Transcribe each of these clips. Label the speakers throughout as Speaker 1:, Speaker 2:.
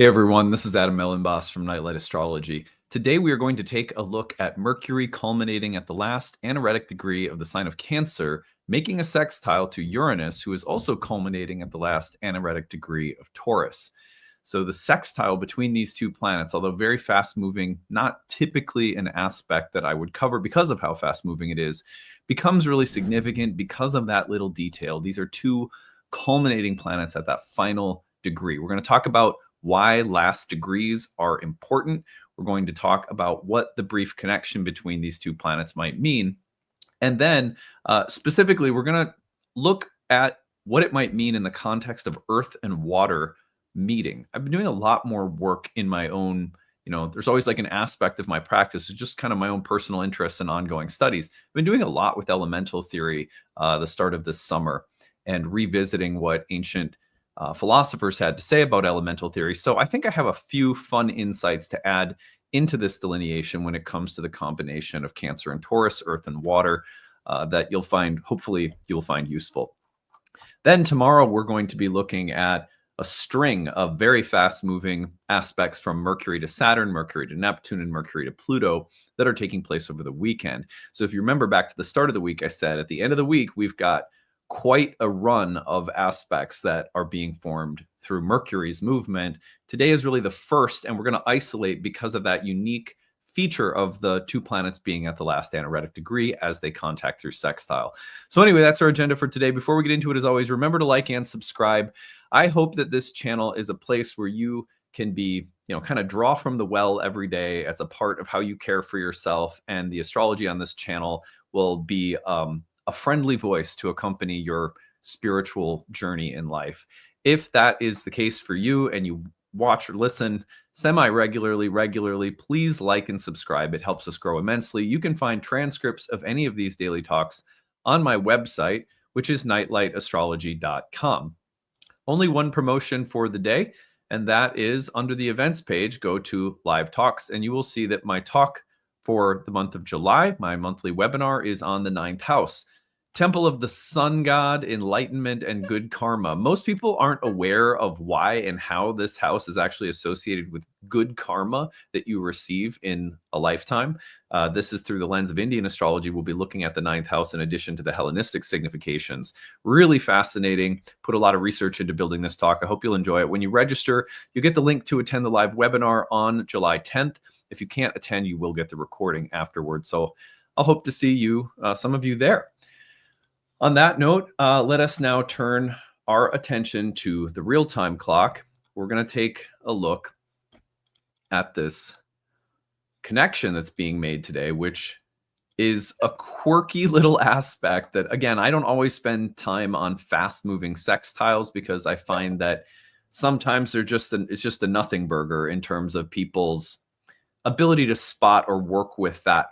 Speaker 1: Hey everyone, this is Elenbaas from Nightlight Astrology. Today we are going to take a look at Mercury culminating at the last anaretic degree of the sign of Cancer, making a sextile to Uranus, who is also culminating at the last anaretic degree of Taurus. So the sextile between these two planets, although very fast moving, not typically an aspect that I would cover because of how fast moving it is, becomes really significant because of that little detail. These are two culminating planets at that final degree. We're going to talk about why last degrees are important. We're going to talk about what the brief connection between these two planets might mean. And then specifically, we're going to look at what it might mean in the context of Earth and water meeting. I've been doing a lot more work in my own, there's always like an aspect of my practice, it's just kind of my own personal interests and ongoing studies. I've been doing a lot with elemental theory the start of this summer and revisiting what ancient philosophers had to say about elemental theory. So I think I have a few fun insights to add into this delineation when it comes to the combination of Cancer and Taurus, Earth and water, that you'll find, hopefully you will find useful. Then tomorrow we're going to be looking at a string of very fast moving aspects from Mercury to Saturn, Mercury to Neptune, and Mercury to Pluto that are taking place over the weekend. So if you remember back to the start of the week, I said at the end of the week, we've got quite a run of aspects that are being formed through Mercury's movement. Today is really the first, and we're going to isolate because of that unique feature of the two planets being at the last anaretic degree as they contact through sextile. So anyway, that's our agenda for today. Before we get into it, as always, remember to like and subscribe. I hope that this channel is a place where you can be, kind of draw from the well every day as a part of how you care for yourself. And the astrology on this channel will be a friendly voice to accompany your spiritual journey in life. If that is the case for you and you watch or listen regularly, please like and subscribe. It helps us grow immensely. You can find transcripts of any of these daily talks on my website, which is nightlightastrology.com. Only one promotion for the day, and that is under the events page, go to live talks, and you will see that my talk for the month of July, my monthly webinar, is on the 9th house. Temple of the Sun God, Enlightenment, and Good Karma. Most people aren't aware of why and how this house is actually associated with good karma that you receive in a lifetime. This is through the lens of Indian astrology. We'll be looking at the 9th house in addition to the Hellenistic significations. Really fascinating. Put a lot of research into building this talk. I hope you'll enjoy it. When you register, you get the link to attend the live webinar on July 10th. If you can't attend, you will get the recording afterwards. So I'll hope to see you, some of you there. On that note, let us now turn our attention to the real-time clock. We're going to take a look at this connection that's being made today, which is a quirky little aspect that, again, I don't always spend time on fast-moving sextiles because I find that sometimes they're it's just a nothing burger in terms of people's ability to spot or work with that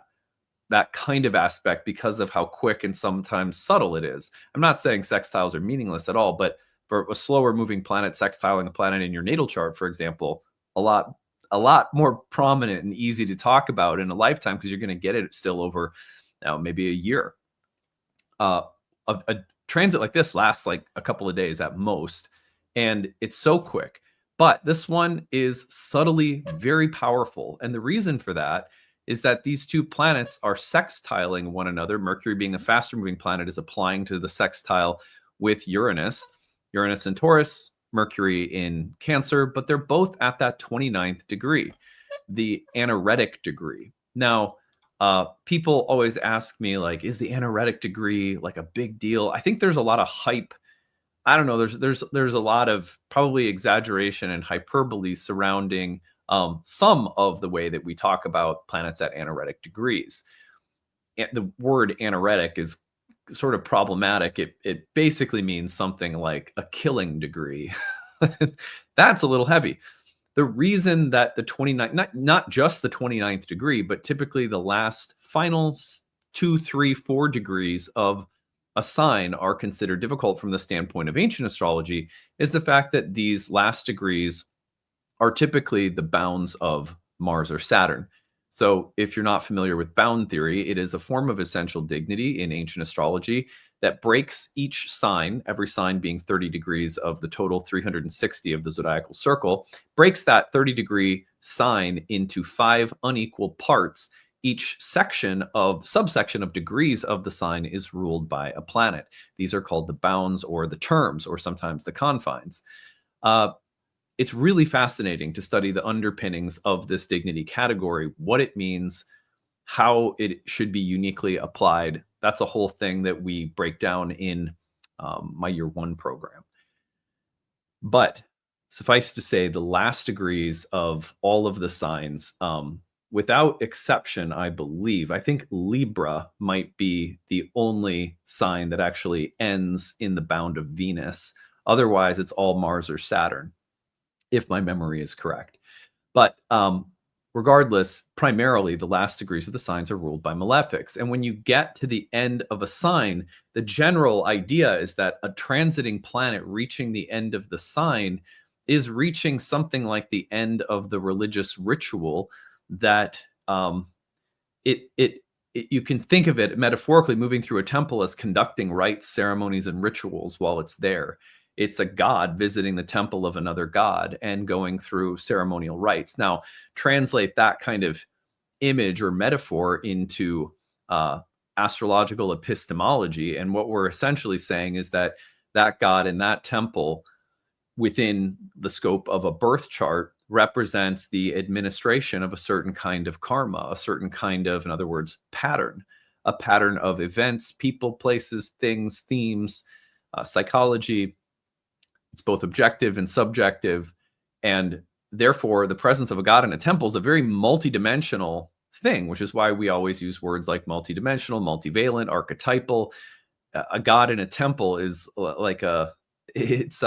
Speaker 1: kind of aspect because of how quick and sometimes subtle it is. I'm not saying sextiles are meaningless at all, but for a slower moving planet sextiling a planet in your natal chart, for example, a lot more prominent and easy to talk about in a lifetime because you're going to get it still over maybe a year. A transit like this lasts like a couple of days at most, and it's so quick. But this one is subtly very powerful. And the reason for that is that these two planets are sextiling one another. Mercury, being a faster moving planet, is applying to the sextile with Uranus. Uranus in Taurus, Mercury in Cancer, but they're both at that 29th degree, the Anaretic degree. Now, people always ask me, like, is the Anaretic degree like a big deal? I think there's a lot of hype. I don't know. There's a lot of probably exaggeration and hyperbole surrounding some of the way that we talk about planets at anaretic degrees. The word anaretic is sort of problematic. It basically means something like a killing degree. That's a little heavy. The reason that the 29th, not just the 29th degree, but typically the last final 2, 3, 4 degrees of a sign are considered difficult from the standpoint of ancient astrology is the fact that these last degrees are typically the bounds of Mars or Saturn. So, if you're not familiar with bound theory, it is a form of essential dignity in ancient astrology that breaks each sign, every sign being 30 degrees of the total 360 of the zodiacal circle, breaks that 30-degree sign into 5 unequal parts. Each subsection of degrees of the sign is ruled by a planet. These are called the bounds or the terms, or sometimes the confines. It's really fascinating to study the underpinnings of this dignity category, what it means, how it should be uniquely applied. That's a whole thing that we break down in my year 1 program. But suffice to say, the last degrees of all of the signs, without exception, I believe, I think Libra might be the only sign that actually ends in the bound of Venus. Otherwise, it's all Mars or Saturn, if my memory is correct. But regardless, primarily the last degrees of the signs are ruled by malefics. And when you get to the end of a sign, the general idea is that a transiting planet reaching the end of the sign is reaching something like the end of the religious ritual that you can think of it metaphorically, moving through a temple as conducting rites, ceremonies, and rituals while it's there. It's a god visiting the temple of another god and going through ceremonial rites. Now, translate that kind of image or metaphor into astrological epistemology, and what we're essentially saying is that that god in that temple, within the scope of a birth chart, represents the administration of a certain kind of karma, a certain kind of, in other words, pattern, a pattern of events, people, places, things, themes, psychology. It's both objective and subjective. And therefore, the presence of a god in a temple is a very multidimensional thing, which is why we always use words like multidimensional, multivalent, archetypal. A god in a temple is like it's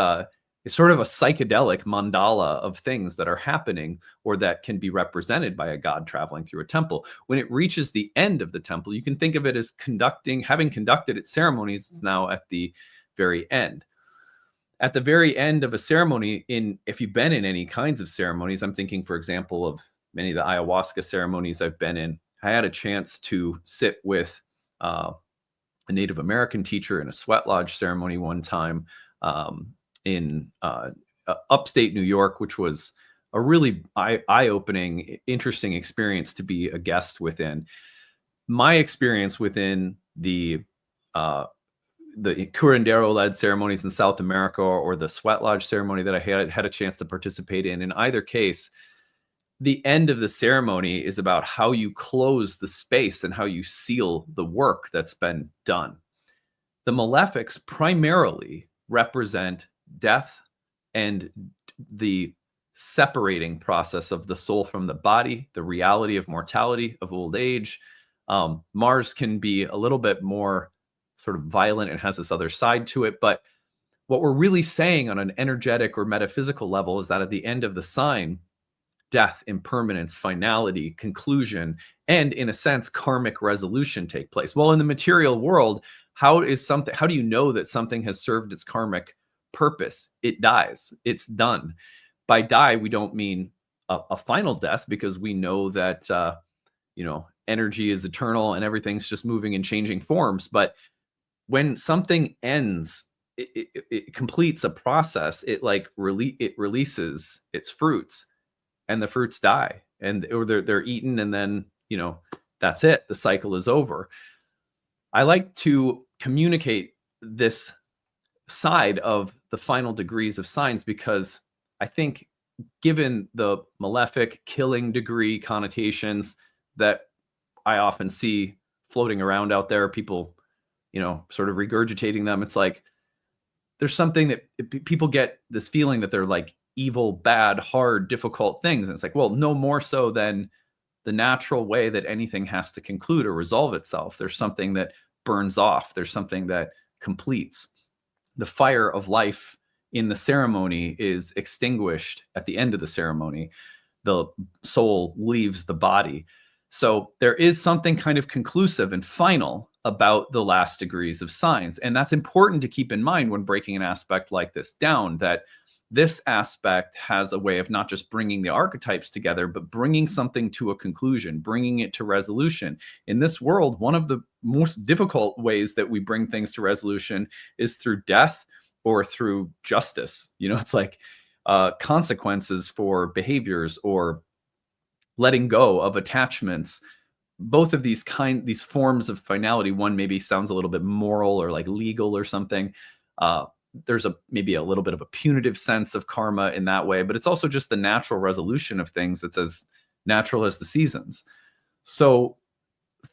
Speaker 1: sort of a psychedelic mandala of things that are happening or that can be represented by a god traveling through a temple. When it reaches the end of the temple, you can think of it as having conducted its ceremonies, it's now at the very end. At the very end of a ceremony, if you've been in any kinds of ceremonies, I'm thinking, for example, of many of the ayahuasca ceremonies I've been in. I had a chance to sit with a Native American teacher in a sweat lodge ceremony one time in upstate New York, which was a really eye-opening, interesting experience to be a guest within. My experience within the curandero-led ceremonies in South America or the sweat lodge ceremony that I had a chance to participate in either case, the end of the ceremony is about how you close the space and how you seal the work that's been done. The malefics primarily represent death and the separating process of the soul from the body, the reality of mortality, of old age. Mars can be a little bit more sort of violent and has this other side to it. But what we're really saying on an energetic or metaphysical level is that at the end of the sign, death, impermanence, finality, conclusion, and in a sense, karmic resolution take place. Well, in the material world, how do you know that something has served its karmic purpose? It dies. It's done. By die, we don't mean a final death, because we know that energy is eternal and everything's just moving and changing forms. But when something ends, it completes a process. It releases its fruits, and the fruits die, or they're eaten, and then that's it. The cycle is over. I like to communicate this side of the final degrees of signs because I think, given the malefic killing degree connotations that I often see floating around out there, people sort of regurgitating them, it's like there's something that people get this feeling that they're like evil, bad, hard, difficult things. And it's like, well, no more so than the natural way that anything has to conclude or resolve itself. There's something that burns off. There's something that completes. The fire of life in the ceremony is extinguished at the end of the ceremony. The soul leaves the body. So there is something kind of conclusive and final about the last degrees of signs. And that's important to keep in mind when breaking an aspect like this down, that this aspect has a way of not just bringing the archetypes together, but bringing something to a conclusion, bringing it to resolution. In this world, one of the most difficult ways that we bring things to resolution is through death or through justice. It's like consequences for behaviors or letting go of attachments. Both of these forms of finality, one maybe sounds a little bit moral or like legal or something. There's maybe a little bit of a punitive sense of karma in that way, but it's also just the natural resolution of things that's as natural as the seasons. So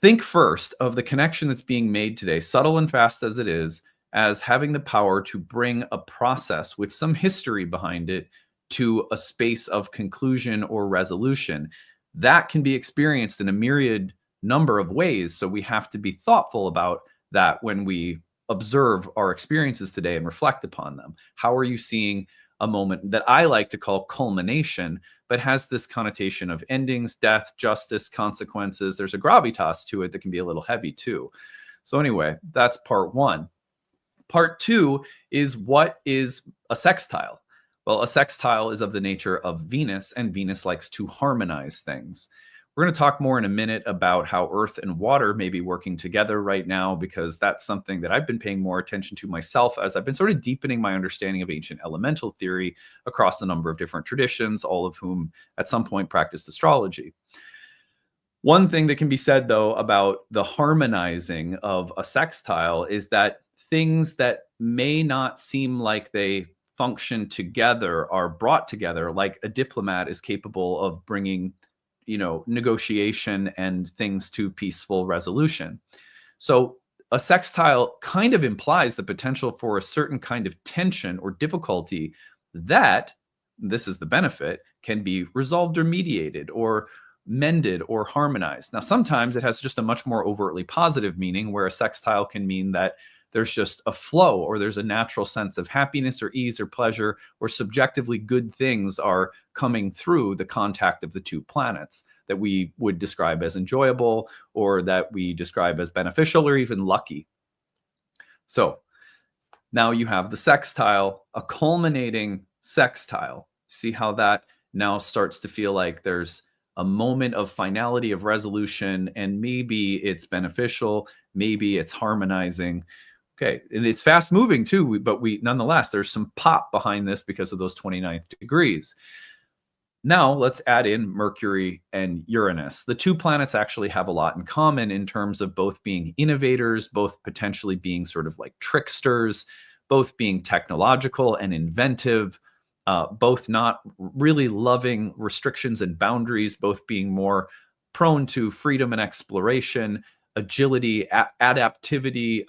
Speaker 1: think first of the connection that's being made today, subtle and fast as it is, as having the power to bring a process with some history behind it to a space of conclusion or resolution. That can be experienced in a myriad number of ways. So we have to be thoughtful about that when we observe our experiences today and reflect upon them. How are you seeing a moment that I like to call culmination, but has this connotation of endings, death, justice, consequences? There's a gravitas to it that can be a little heavy too. So anyway, that's part one. Part two is, what is a sextile? Well, a sextile is of the nature of Venus, and Venus likes to harmonize things. We're going to talk more in a minute about how earth and water may be working together right now, because that's something that I've been paying more attention to myself as I've been sort of deepening my understanding of ancient elemental theory across a number of different traditions, all of whom at some point practiced astrology. One thing that can be said, though, about the harmonizing of a sextile is that things that may not seem like they function together are brought together, like a diplomat is capable of bringing negotiation and things to peaceful resolution. So a sextile kind of implies the potential for a certain kind of tension or difficulty that, this is the benefit, can be resolved or mediated or mended or harmonized. Now, sometimes it has just a much more overtly positive meaning, where a sextile can mean that there's just a flow, or there's a natural sense of happiness or ease or pleasure, or subjectively good things are coming through the contact of the two planets that we would describe as enjoyable, or that we describe as beneficial, or even lucky. So now you have the sextile, a culminating sextile. See how that now starts to feel like there's a moment of finality, of resolution, and maybe it's beneficial, maybe it's harmonizing. Okay, and it's fast moving too, but nonetheless, there's some pop behind this because of those 29th degrees. Now let's add in Mercury and Uranus. The two planets actually have a lot in common in terms of both being innovators, both potentially being sort of like tricksters, both being technological and inventive, both not really loving restrictions and boundaries, both being more prone to freedom and exploration, agility, adaptivity,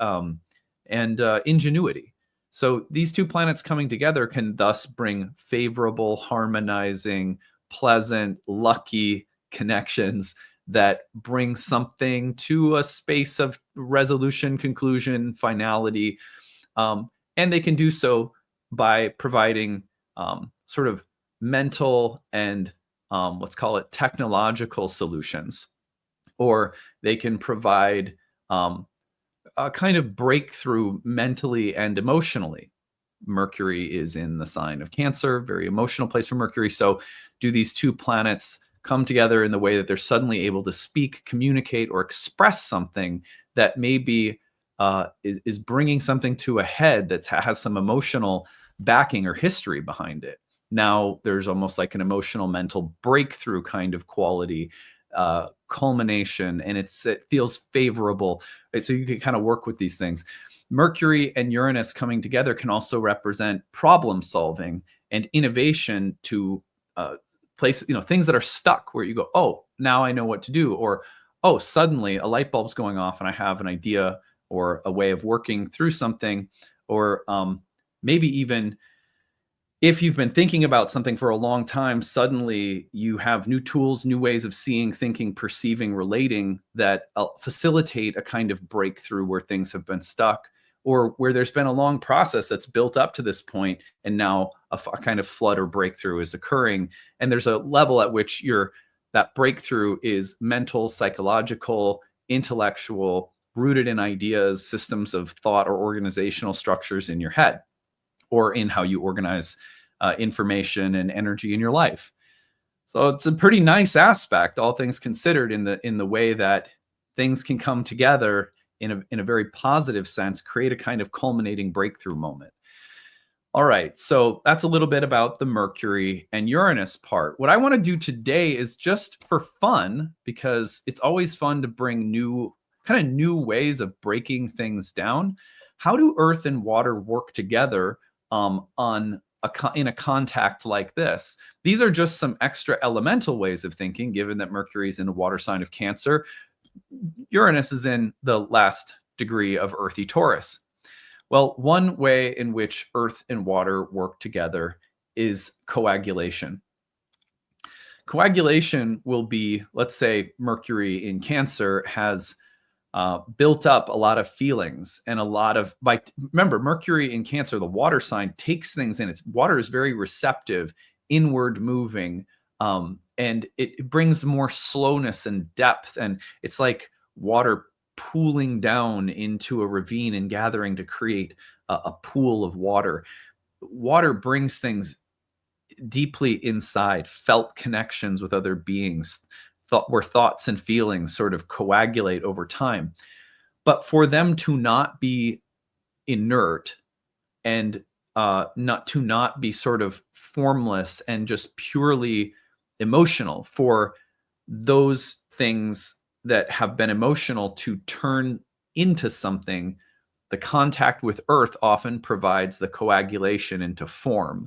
Speaker 1: and ingenuity. So these two planets coming together can thus bring favorable, harmonizing, pleasant, lucky connections that bring something to a space of resolution, conclusion, finality. And they can do so by providing sort of mental and let's call it technological solutions, or they can provide a kind of breakthrough mentally and emotionally. Mercury is in the sign of Cancer, very emotional place for Mercury. So do these two planets come together in the way that they're suddenly able to speak, communicate, or express something that maybe is bringing something to a head that has some emotional backing or history behind it? Now there's almost like an emotional mental breakthrough kind of quality, culmination, and it feels favorable. So you can kind of work with these things. Mercury and Uranus coming together can also represent problem solving and innovation to place, things that are stuck, where you go, oh, now I know what to do, or oh, suddenly a light bulb's going off and I have an idea or a way of working through something, or maybe even if you've been thinking about something for a long time, suddenly you have new tools, new ways of seeing, thinking, perceiving, relating that facilitate a kind of breakthrough where things have been stuck, or where there's been a long process that's built up to this point, and now a kind of flood or breakthrough is occurring. And there's a level at which that breakthrough is mental, psychological, intellectual, rooted in ideas, systems of thought, or organizational structures in your head, or in how you organize information and energy in your life. So it's a pretty nice aspect, all things considered, in the way that things can come together in a very positive sense, create a kind of culminating breakthrough moment. All right, so that's a little bit about the Mercury and Uranus part. What I want to do today is just for fun, because it's always fun to bring new ways of breaking things down. How do Earth and water work together in a contact like this? These are just some extra elemental ways of thinking, given that Mercury is in the water sign of Cancer. Uranus is in the last degree of earthy Taurus. Well, one way in which earth and water work together is coagulation. Coagulation will be, let's say, Mercury in Cancer has built up a lot of feelings and remember, Mercury in Cancer, the water sign, takes things in. Water is very receptive, inward moving, and it brings more slowness and depth. And it's like water pooling down into a ravine and gathering to create a pool of water. Water brings things deeply inside, felt connections with other beings, where thoughts and feelings sort of coagulate over time. But for them to not be inert and not be sort of formless and just purely emotional, for those things that have been emotional to turn into something, the contact with earth often provides the coagulation into form.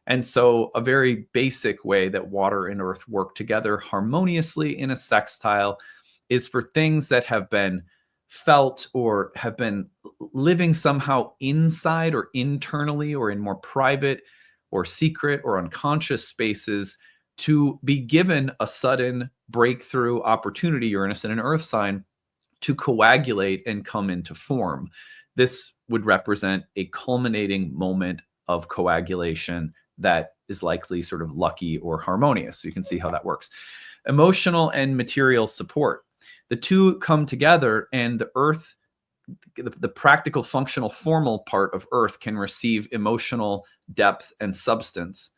Speaker 1: And so a very basic way that water and earth work together harmoniously in a sextile is for things that have been felt or have been living somehow inside or internally or in more private or secret or unconscious spaces to be given a sudden breakthrough opportunity, Uranus in an earth sign, to coagulate and come into form. This would represent a culminating moment of coagulation that is likely sort of lucky or harmonious. So you can see how that works. Emotional and material support. The two come together, and the earth, the practical, functional, formal part of earth can receive emotional depth and substance.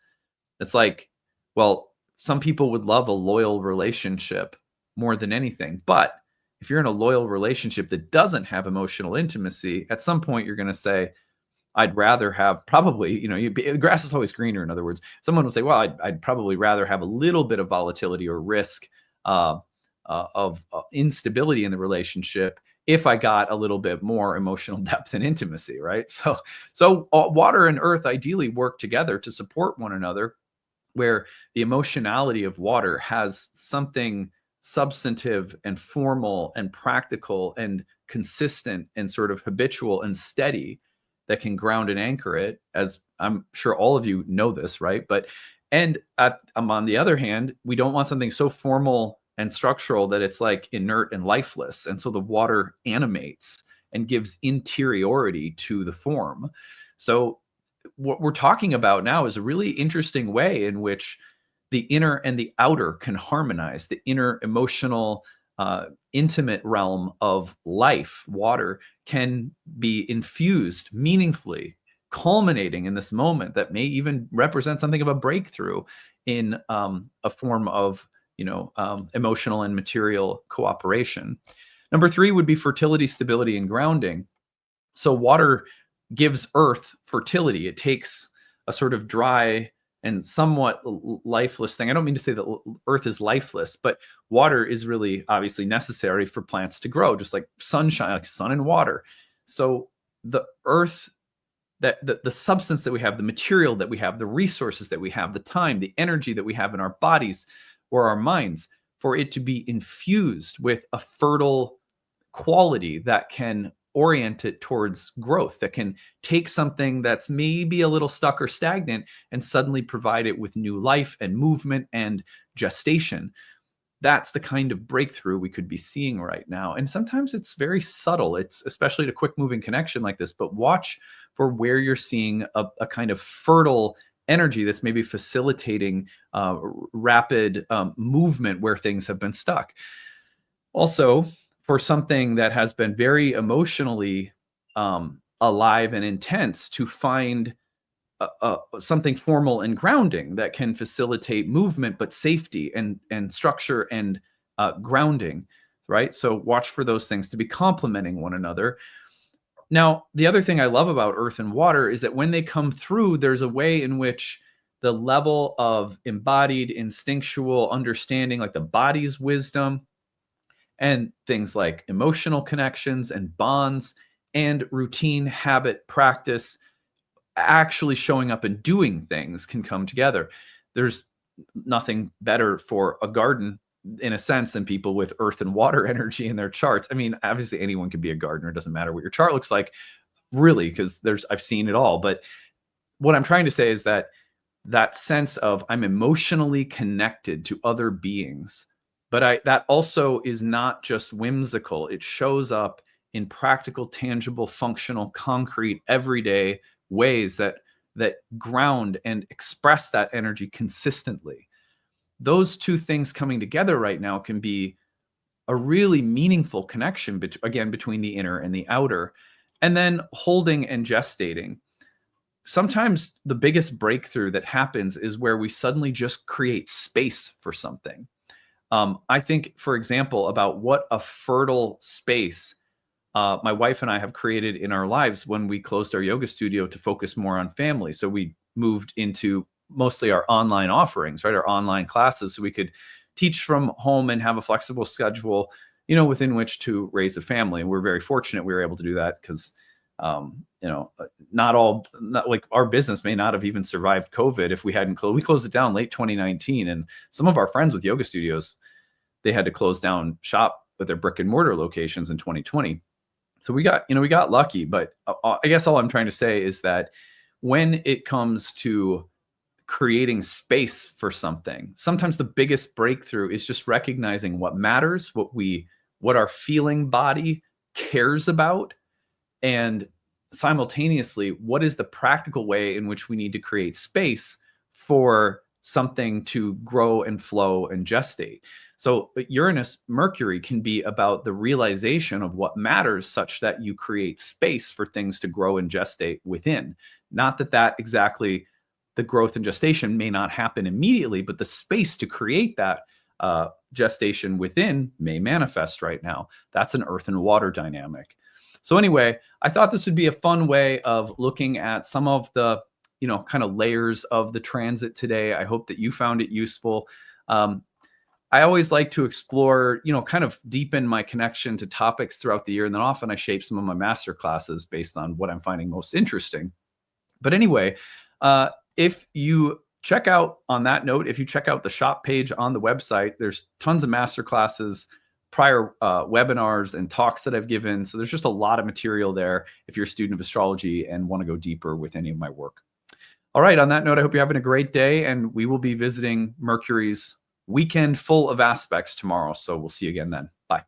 Speaker 1: It's like, well, some people would love a loyal relationship more than anything. But if you're in a loyal relationship that doesn't have emotional intimacy, at some point you're going to say, I'd rather have probably, grass is always greener. In other words, someone will say, well, I'd probably rather have a little bit of volatility or risk of instability in the relationship if I got a little bit more emotional depth and intimacy, right? So water and earth ideally work together to support one another, where the emotionality of water has something substantive and formal and practical and consistent and sort of habitual and steady that can ground and anchor it, as I'm sure all of you know this, right? On the other hand, we don't want something so formal and structural that it's like inert and lifeless. And so the water animates and gives interiority to the form. So what we're talking about now is a really interesting way in which the inner and the outer can harmonize. The inner emotional, intimate realm of life, water, can be infused meaningfully, culminating in this moment that may even represent something of a breakthrough in a form of emotional and material cooperation. Number 3 would be fertility, stability, and grounding. So water gives earth fertility. It takes a sort of dry and somewhat lifeless thing. I don't mean to say that earth is lifeless, but water is really obviously necessary for plants to grow, just like sunshine, like sun and water. So the earth, the substance that we have, the material that we have, the resources that we have, the time, the energy that we have in our bodies or our minds, for it to be infused with a fertile quality that can orient it towards growth, that can take something that's maybe a little stuck or stagnant and suddenly provide it with new life and movement and gestation. That's the kind of breakthrough we could be seeing right now. And sometimes it's very subtle. It's especially a quick moving connection like this, but watch for where you're seeing a kind of fertile energy that's maybe facilitating rapid movement where things have been stuck. Also, for something that has been very emotionally alive and intense, to find something formal and grounding that can facilitate movement, but safety and structure and grounding, right? So watch for those things to be complementing one another. Now, the other thing I love about earth and water is that when they come through, there's a way in which the level of embodied instinctual understanding, like the body's wisdom, and things like emotional connections and bonds and routine habit practice actually showing up and doing things can come together. There's nothing better for a garden in a sense than people with earth and water energy in their charts. I mean, obviously anyone can be a gardener. It doesn't matter what your chart looks like, really, because I've seen it all. But what I'm trying to say is that that sense of I'm emotionally connected to other beings, but that also is not just whimsical. It shows up in practical, tangible, functional, concrete, everyday ways that ground and express that energy consistently. Those two things coming together right now can be a really meaningful connection again between the inner and the outer. And then holding and gestating. Sometimes the biggest breakthrough that happens is where we suddenly just create space for something. I think, for example, about what a fertile space my wife and I have created in our lives when we closed our yoga studio to focus more on family. So we moved into mostly our online offerings, right? Our online classes, so we could teach from home and have a flexible schedule, within which to raise a family. And we're very fortunate we were able to do that because, not like our business may not have even survived COVID if we hadn't closed. We closed it down late 2019, and some of our friends with yoga studios, they had to close down shop with their brick and mortar locations in 2020. So we got lucky, but I guess all I'm trying to say is that when it comes to creating space for something, sometimes the biggest breakthrough is just recognizing what matters, what our feeling body cares about, and simultaneously, what is the practical way in which we need to create space for something to grow and flow and gestate. So Uranus, Mercury can be about the realization of what matters such that you create space for things to grow and gestate within. Not that exactly the growth and gestation may not happen immediately, but the space to create that gestation within may manifest right now. That's an earth and water dynamic. So anyway, I thought this would be a fun way of looking at some of the, kind of layers of the transit today. I hope that you found it useful. I always like to explore, kind of deepen my connection to topics throughout the year. And then often I shape some of my master classes based on what I'm finding most interesting. But anyway, if you check out, on that note, if you check out the shop page on the website, there's tons of master classes, prior webinars and talks that I've given. So there's just a lot of material there if you're a student of astrology and want to go deeper with any of my work. All right, on that note, I hope you're having a great day, and we will be visiting Mercury's weekend full of aspects tomorrow. So we'll see you again then. Bye.